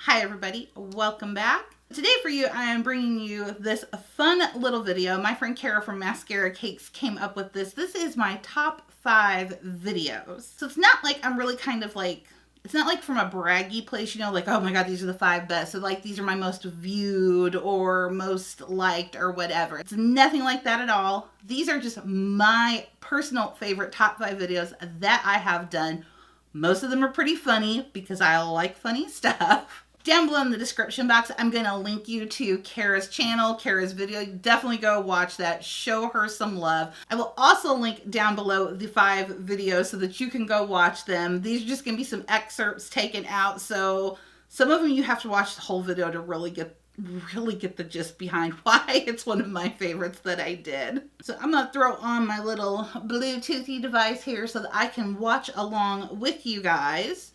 Hi everybody, welcome back. Today for you, I am bringing you this fun little video. My friend Kara from Maskara Cakes came up with this. This is my top 5 videos. So it's not like I'm really kind of like, it's not like from a braggy place, you know, like, oh my god, these are the 5 best. So like, these are my most viewed or most liked or whatever. It's nothing like that at all. These are just my personal favorite top 5 videos that I have done. Most of them are pretty funny because I like funny stuff. Down below in the description box, I'm going to link you to Kara's channel, Kara's video. Definitely go watch that. Show her some love. I will also link down below the 5 videos so that you can go watch them. These are just going to be some excerpts taken out. So some of them you have to watch the whole video to really get the gist behind why it's one of my favorites that I did. So I'm going to throw on my little Bluetoothy device here so that I can watch along with you guys.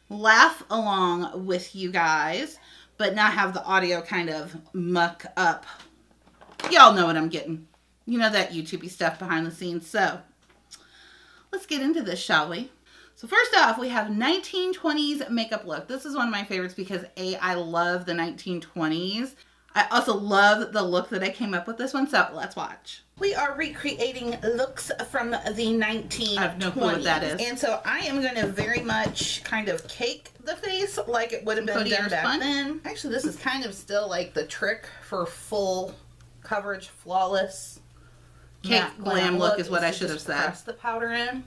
Laugh along with you guys, but not have the audio kind of muck up. Y'all know what I'm getting. You know that YouTubey stuff behind the scenes. So let's get into this, shall we? So first off, we have 1920s makeup look. This is one of my favorites because I love the 1920s. I also love the look that I came up with this one, so let's watch. We are recreating looks from the 1920s. I have no clue what that is. And so I am going to very much kind of cake the face like it would have been done back then. Actually, this is kind of still like the trick for full coverage, flawless cake glam look is what I should have said. Press the powder in.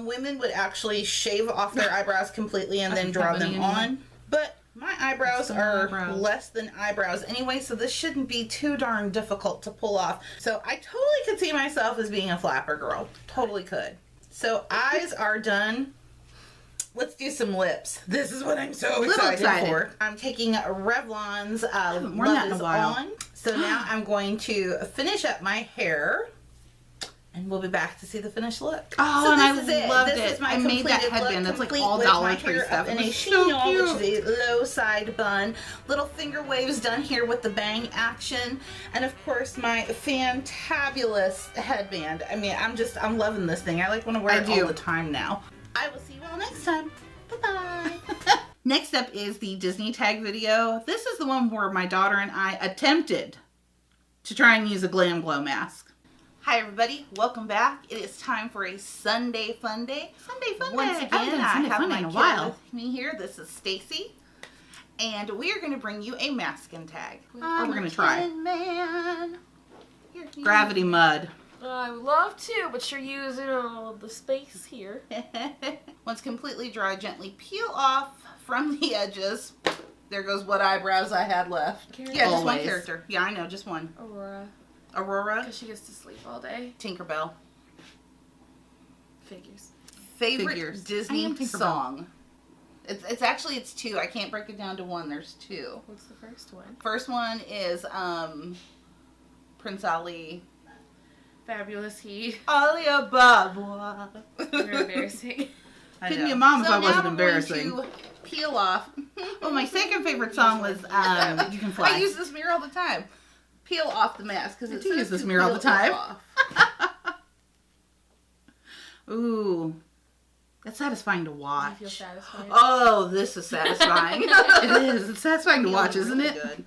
Women would actually shave off their eyebrows completely and then draw them on. But my eyebrows are less than eyebrows anyway, so this shouldn't be too darn difficult to pull off. So I totally could see myself as being a flapper girl. Totally could. So eyes are done. Let's do some lips. This is what I'm so excited for. I'm taking Revlon's Love Is On. So now I'm going to finish up my hair. And we'll be back to see the finished look. Oh, so and I loved it. This is my made that headband. That's like all Dollar Tree stuff. In a chignon, which is a low side bun. Little finger waves done here with the bang action. And of course, my fantabulous headband. I mean, I'm loving this thing. I like want to wear it all the time now. I will see you all next time. Bye-bye. Next up is the Disney tag video. This is the one where my daughter and I attempted to try and use a glam glow mask. Hi everybody, welcome back. It is time for a Sunday fun day. Sunday fun day. Once again, I have my kid with me here. This is Stacy, and we are going to bring you a masking tag. Or we're going to try. Man. Here, Gravity mud. I would love to, but you're using all of the space here. Once completely dry, gently peel off from the edges. There goes what eyebrows I had left. Yeah, just one character. Yeah, I know, just one. Aurora. Because she gets to sleep all day. Tinkerbell. Figures. Favorite Disney song. It's actually 2. I can't break it down to 1. There's 2. What's the first one? First one is Prince Ali. Fabulous He. Ali Ababa. You're embarrassing. Couldn't be a mom if I wasn't embarrassing. To peel off. Well, my second favorite song was You Can Fly. I use this mirror all the time. Peel off the mask because it use this mirror all the time. Ooh, that's satisfying to watch. I feel satisfied. Oh, this is satisfying. It is. It's satisfying to watch, isn't it? Good.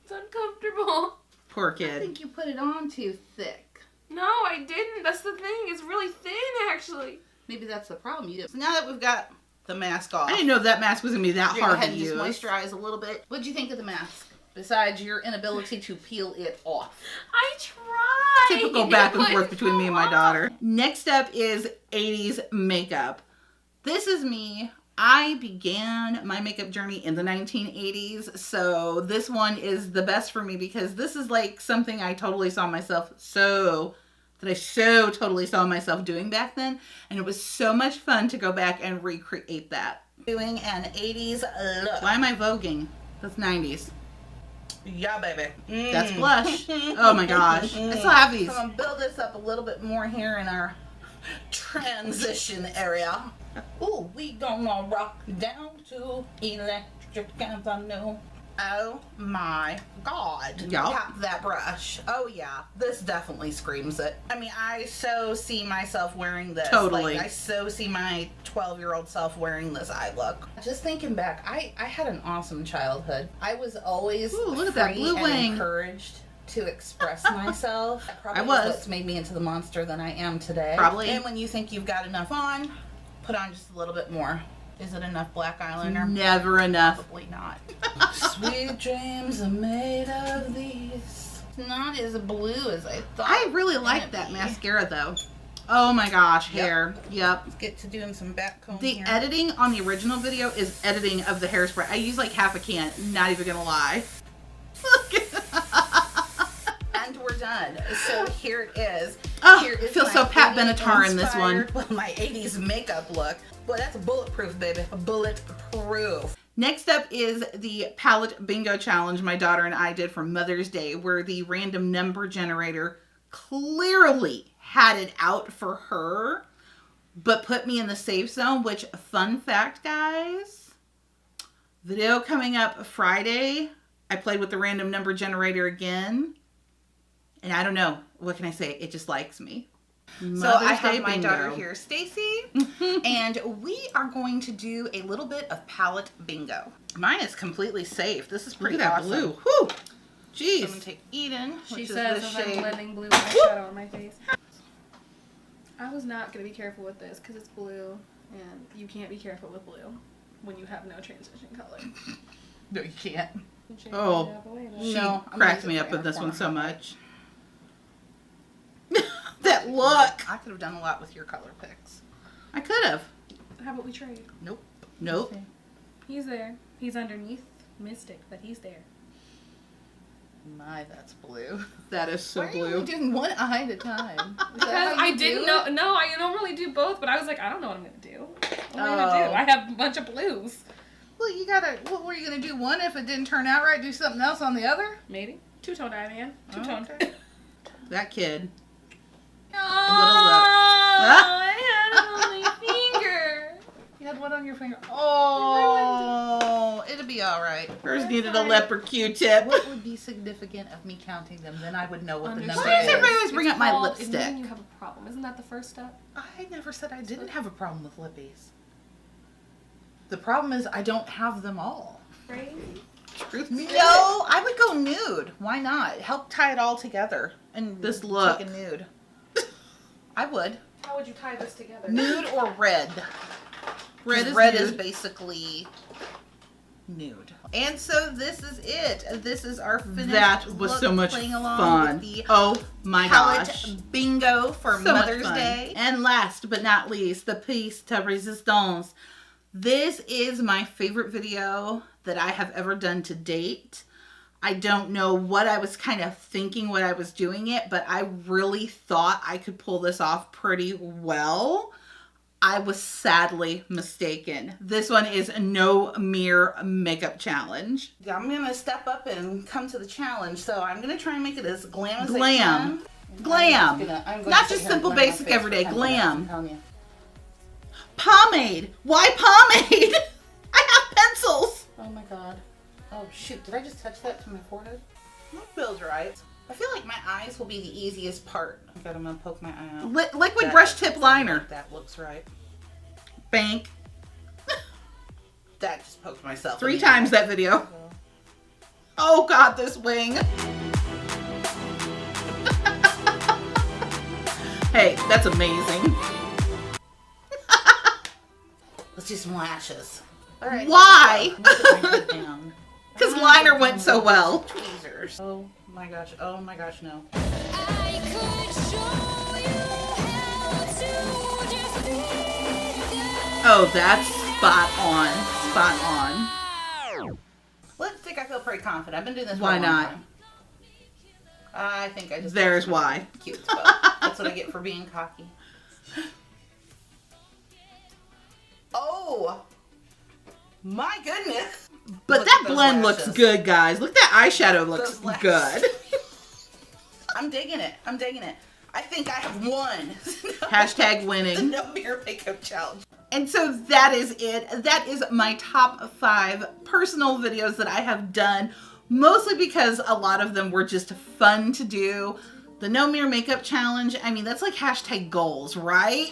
It's uncomfortable. Poor kid. I think you put it on too thick. No, I didn't. That's the thing. It's really thin, actually. Maybe that's the problem. So now that we've got the mask off, I didn't know if that mask was gonna be that hard to use. Just moisturize a little bit. What'd you think of the mask? Besides your inability to peel it off. I tried. Typical back and forth between me and my daughter. Next up is 80s makeup. This is me. I began my makeup journey in the 1980s. So this one is the best for me because this is like something I totally saw myself totally saw myself doing back then. And it was so much fun to go back and recreate that. Doing an 80s look. Why am I voguing? That's 90s. Yeah, baby. That's blush. Oh my gosh. I still have these. I'm going to build this up a little bit more here in our transition area. Ooh, we gonna rock down to Electric Avenue. Oh my God. Yep. Tap that brush. Oh yeah. This definitely screams it. I mean, I so see myself wearing this. Totally. Like, I so see my 12-year-old self wearing this eye look. Just thinking back, I had an awesome childhood. I was always Ooh, look at that free blue and wing. encouraged to express myself. That probably I was. is what's made me into the monster that I am today. Probably. And when you think you've got enough on, put on just a little bit more. Is it enough black eyeliner? Never enough. Probably not. Sweet dreams are made of these. It's not as blue as I thought. I really like it'd that be. mascara though. Oh my gosh, Yep. hair. Yep. Let's get to doing some back comb The here. editing on the original video is editing of the hairspray. I use like half a can, not even gonna lie. And we're done. So here it is. Oh, Here is feel my so Pat 80s Benatar in this one. inspired- well, my 80s makeup look. Well, that's bulletproof, baby. Bulletproof. Next up is the palette bingo challenge my daughter and I did for Mother's Day, where the random number generator clearly had it out for her, but put me in the safe zone, which, fun fact, guys, video coming up Friday, I played with the random number generator again, and I don't know, what can I say? It just likes me. So I Mother's Day have my bingo. daughter here, Stacy, and we are going to do a little bit of palette bingo. Mine is completely safe. This is Look pretty at that awesome. blue. Whew. So Jeez. I'm gonna take Eden, She which says is as this I'm shade. blending blue eyeshadow on my face. I was not going to be careful with this because it's blue, and you can't be careful with blue when you have no transition color. No, you can't. Oh. She No, I'm cracks gonna me use up it with for this one so inner much. That look. I could have done a lot with your color picks. I could have. How about we trade? Nope. Nope. He's there. He's underneath Mystic, but he's there. My, that's blue. That is so Why are you blue. only doing one eye at a time? Is Because that how I you didn't do know. it? No, I normally do both, but I was like, I don't know what I'm going to do. What am I going Oh. to do? I have a bunch of blues. Well, you gotta. What were you gonna do? One, if it didn't turn out right, do something else on the other. Maybe. Two-tone eye, man. Oh, Two-tone. okay. That kid. Oh, Ah. I had only finger. You had one on your finger. Oh, it'll be all right. Hers needed a leopard Q-tip. What would be significant of me counting them? Then I would know what the number Why does is. everybody always bring It's up my called lipstick? admitting you have a problem. Isn't that the first step? I never said I didn't have a problem with lippies. The problem is I don't have them all. Right? Truth No, I would go nude. Why not? Help tie it all together and This look. take a nude. I would. How would you tie this together? Nude or red? Red is red nude. is basically nude. And so this is it. This is our finished That was look, so much playing along fun. with the Oh my palette gosh. bingo for So much Mother's fun. Day. And last but not least, the piece de resistance. This is my favorite video that I have ever done to date. I don't know what I was kind of thinking when I was doing it, but I really thought I could pull this off pretty well. I was sadly mistaken. This one is no mere makeup challenge. I'm going to step up and come to the challenge. So I'm going to try and make it as glam as I Glam. can. Glam. I'm gonna Not sit just here and simple, glam my basic, face everyday. for 10 minutes, I'm Glam. telling you. Pomade. Why pomade? I have pencils. Oh my god. Oh shoot, did I just touch that to my forehead? That feels right. I feel like my eyes will be the easiest part. Okay, I'm gonna poke my eye out. Liquid That brush looks tip like liner. That looks right. Bank. That just poked myself. 3 in the times eye. that video. Oh god, this wing. Hey, that's amazing. Let's do some lashes. All right. Why? Put my head down. Because liner went so well. Tweezers. Oh my gosh. Oh my gosh. No. I could show you how to just be good. Oh, that's spot on. Spot on. Lipstick. I feel pretty confident. I've been doing this. For Why a long not? time. I think I just. There's why. Cute. Well, that's what I get for being cocky. Oh my goodness! But Look that at those blend looks lashes. good, guys. Look, that eyeshadow looks Those lashes. good. I'm digging it. I'm digging it. I think I have won. Hashtag The winning. no mirror makeup challenge. And so that is it. That is my top 5 personal videos that I have done, mostly because a lot of them were just fun to do. The No Mirror Makeup Challenge, I mean, that's like hashtag goals, right?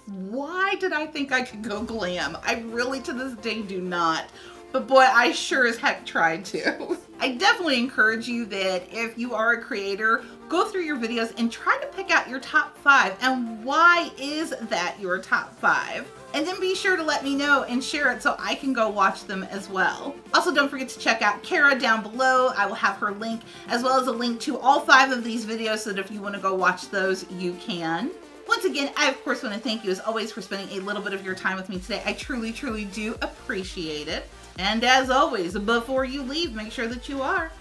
Why did I think I could go glam? I really to this day do not. But boy, I sure as heck tried to. I definitely encourage you that if you are a creator, go through your videos and try to pick out your top 5 and why is that your top 5? And then be sure to let me know and share it so I can go watch them as well. Also, don't forget to check out Kara down below. I will have her link as well as a link to all 5 of these videos so that if you want to go watch those, you can. Once again, I of course want to thank you as always for spending a little bit of your time with me today. I truly, truly do appreciate it. And as always, before you leave, make sure that you are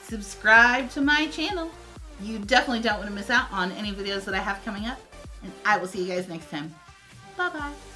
subscribed to my channel. You definitely don't want to miss out on any videos that I have coming up. And I will see you guys next time. Bye-bye.